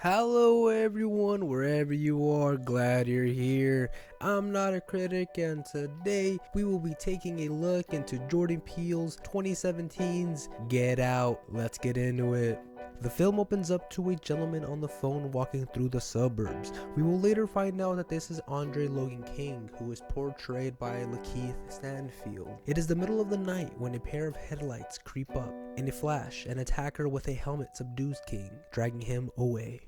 Hello everyone, wherever you are, glad you're here. I'm not a critic, and today we will be taking a look into Jordan Peele's 2017's Get Out. Let's get into it. The film opens up to a gentleman on the phone walking through the suburbs. We will later find out that this is Andre Logan King, who is portrayed by LaKeith Stanfield. It is the middle of the night when a pair of headlights creep up. In a flash, an attacker with a helmet subdues King, dragging him away.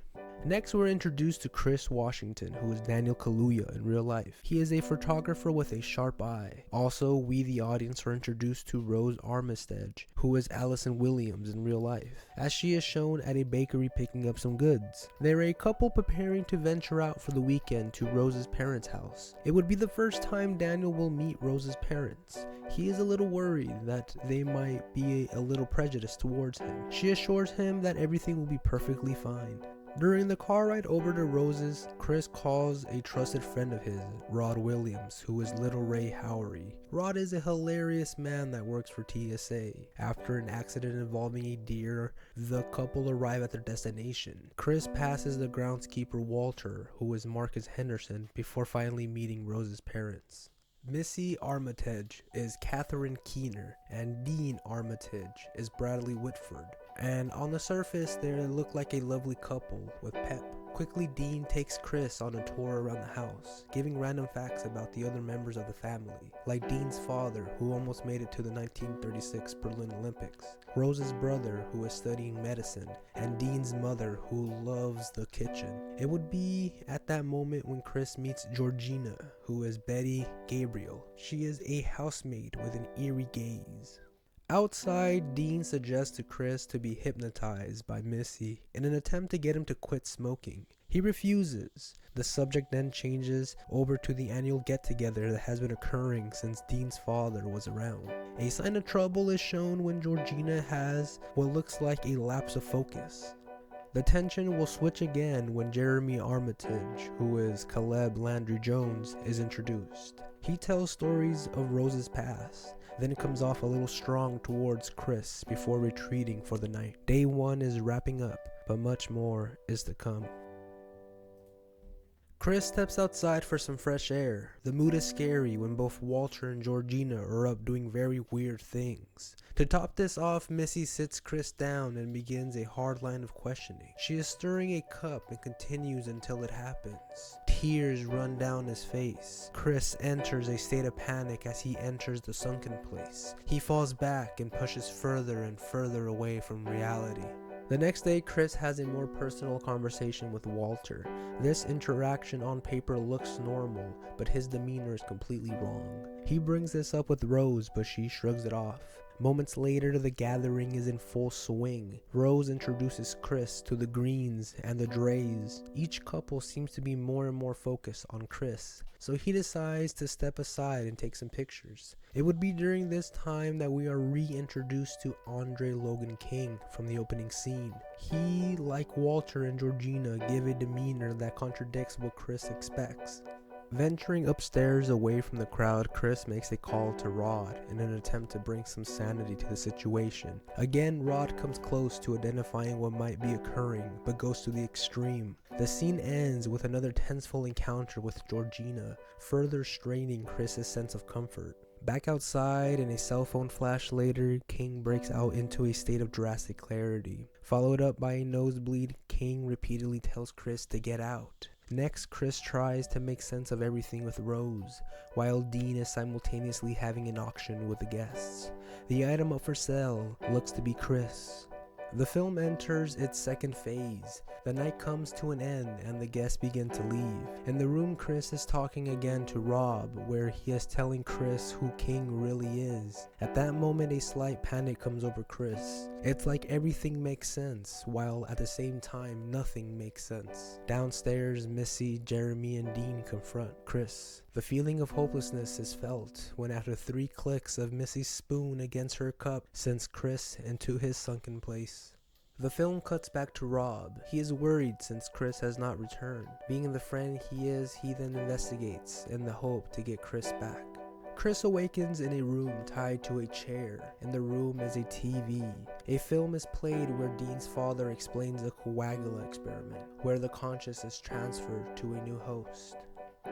Next, we're introduced to Chris Washington, who is Daniel Kaluuya in real life. He is a photographer with a sharp eye. Also, we the audience are introduced to Rose Armitage, who is Allison Williams in real life, as she is shown at a bakery picking up some goods. They're a couple preparing to venture out for the weekend to Rose's parents' house. It would be the first time Daniel will meet Rose's parents. He is a little worried that they might be a little prejudiced towards him. She assures him that everything will be perfectly fine. During the car ride over to Rose's, Chris calls a trusted friend of his, Rod Williams, who is Lil Rel Howery. Rod is a hilarious man that works for TSA. After an accident involving a deer, the couple arrive at their destination. Chris passes the groundskeeper Walter, who is Marcus Henderson, before finally meeting Rose's parents. Missy Armitage is Catherine Keener, and Dean Armitage is Bradley Whitford. And on the surface, they look like a lovely couple with pep. Quickly, Dean takes Chris on a tour around the house, giving random facts about the other members of the family, like Dean's father, who almost made it to the 1936 Berlin Olympics, Rose's brother, who is studying medicine, and Dean's mother, who loves the kitchen. It would be at that moment when Chris meets Georgina, who is Betty Gabriel. She is a housemaid with an eerie gaze. Outside, Dean suggests to Chris to be hypnotized by Missy in an attempt to get him to quit smoking. He refuses. The subject then changes over to the annual get-together that has been occurring since Dean's father was around. A sign of trouble is shown when Georgina has what looks like a lapse of focus. The tension will switch again when Jeremy Armitage, who is Caleb Landry Jones, is introduced. He tells stories of Rose's past, then comes off a little strong towards Chris before retreating for the night. Day one is wrapping up, but much more is to come. Chris steps outside for some fresh air. The mood is scary when both Walter and Georgina are up doing very weird things. To top this off, Missy sits Chris down and begins a hard line of questioning. She is stirring a cup and continues until it happens. Tears run down his face. Chris enters a state of panic as he enters the sunken place. He falls back and pushes further and further away from reality. The next day, Chris has a more personal conversation with Walter. This interaction on paper looks normal, but his demeanor is completely wrong. He brings this up with Rose, but she shrugs it off. Moments later, the gathering is in full swing. Rose introduces Chris to the Greens and the Drays. Each couple seems to be more and more focused on Chris, so he decides to step aside and take some pictures. It would be during this time that we are reintroduced to Andre Logan King from the opening scene. He, like Walter and Georgina, give a demeanor that contradicts what Chris expects. Venturing upstairs away from the crowd, Chris makes a call to Rod in an attempt to bring some sanity to the situation. Again, Rod comes close to identifying what might be occurring, but goes to the extreme. The scene ends with another tenseful encounter with Georgina, further straining Chris's sense of comfort. Back outside, and a cell phone flash later, King breaks out into a state of drastic clarity. Followed up by a nosebleed, King repeatedly tells Chris to get out. Next, Chris tries to make sense of everything with Rose, while Dean is simultaneously having an auction with the guests. The item up for sale looks to be Chris. The film enters its second phase. The night comes to an end and the guests begin to leave. In the room, Chris is talking again to Rob, where he is telling Chris who King really is. At that moment, a slight panic comes over Chris. It's like everything makes sense, while at the same time, nothing makes sense. Downstairs, Missy, Jeremy, and Dean confront Chris. The feeling of hopelessness is felt when after 3 clicks of Missy's spoon against her cup sends Chris into his sunken place. The film cuts back to Rob. He is worried since Chris has not returned. Being the friend he is, he then investigates in the hope to get Chris back. Chris awakens in a room tied to a chair. In the room is a TV. A film is played where Dean's father explains the coagula experiment, where the conscious is transferred to a new host.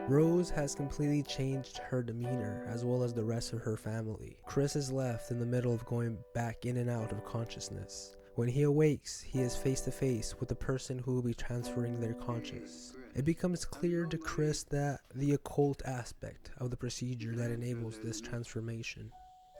Rose has completely changed her demeanor as well as the rest of her family. Chris is left in the middle of going back in and out of consciousness. When he awakes, he is face to face with the person who will be transferring their conscious. It becomes clear to Chris that the occult aspect of the procedure that enables this transformation.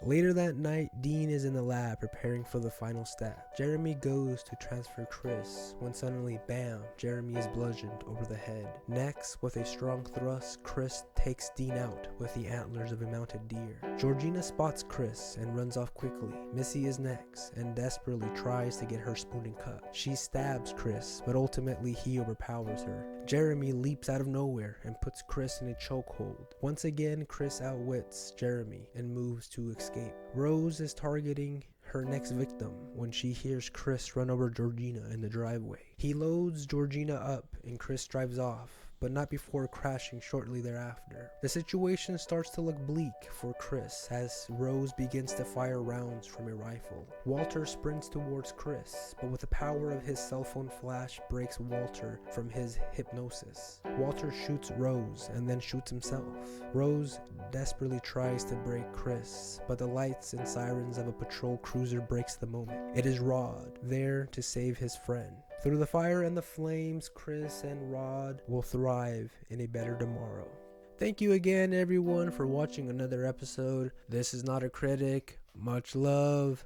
Later that night, Dean is in the lab preparing for the final step. Jeremy goes to transfer Chris when suddenly, bam, Jeremy is bludgeoned over the head. Next, with a strong thrust, Chris takes Dean out with the antlers of a mounted deer. Georgina spots Chris and runs off quickly. Missy is next and desperately tries to get her spoon and cup. She stabs Chris, but ultimately he overpowers her. Jeremy leaps out of nowhere and puts Chris in a chokehold. Once again, Chris outwits Jeremy and moves to escape. Rose is targeting her next victim when she hears Chris run over Georgina in the driveway. He loads Georgina up and Chris drives off, but not before crashing shortly thereafter. The situation starts to look bleak for Chris as Rose begins to fire rounds from a rifle. Walter sprints towards Chris, but with the power of his cell phone flash breaks Walter from his hypnosis. Walter shoots Rose and then shoots himself. Rose desperately tries to break Chris, but the lights and sirens of a patrol cruiser breaks the moment. It is Rod, there to save his friend. Through the fire and the flames, Chris and Rod will thrive in a better tomorrow. Thank you again, everyone, for watching another episode. This is Not a Critic. Much love.